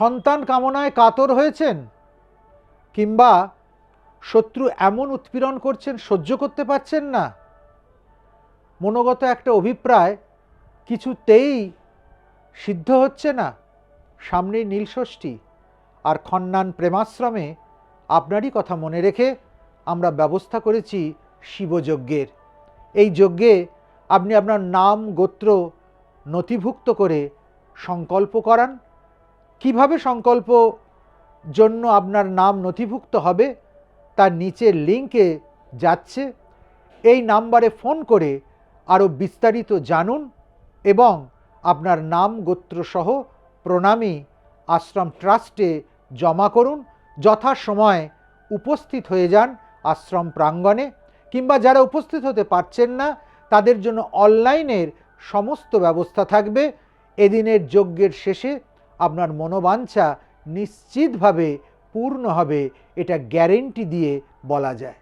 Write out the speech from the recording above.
সন্তান কামনায় কাতর হয়েছেন, কিংবা শত্রু এমন উৎপীড়ন করছেন সহ্য করতে পারছেন না, মনোগত একটা অভিপ্রায় কিছুতেই সিদ্ধ হচ্ছে না, সামনেই নীলষষ্ঠী আর খন্নান প্রেমাশ্রমে আপনারই কথা মনে রেখে আমরা ব্যবস্থা করেছি শিবযজ্ঞের। এই যজ্ঞে আপনি আপনার নাম গোত্র নথিভুক্ত করে সংকল্প করান। কিভাবে সংকল্প জন্য আপনার নাম নথিভুক্ত হবে তার নিচের লিঙ্কে যাচ্ছে, এই নাম্বারে ফোন করে আরও বিস্তারিত জানুন এবং আপনার নাম গোত্রসহ প্রণামী আশ্রম ট্রাস্টে জমা করুন। যথাসময়ে উপস্থিত হয়ে যান আশ্রম প্রাঙ্গণে, কিংবা যারা উপস্থিত হতে পারছেন না তাদের জন্য অনলাইনের সমস্ত ব্যবস্থা থাকবে। এদিনের যজ্ঞের শেষে আপনার মনোবাঞ্ছা নিশ্চিতভাবে পূর্ণ হবে, এটা গ্যারেন্টি দিয়ে বলা যায়।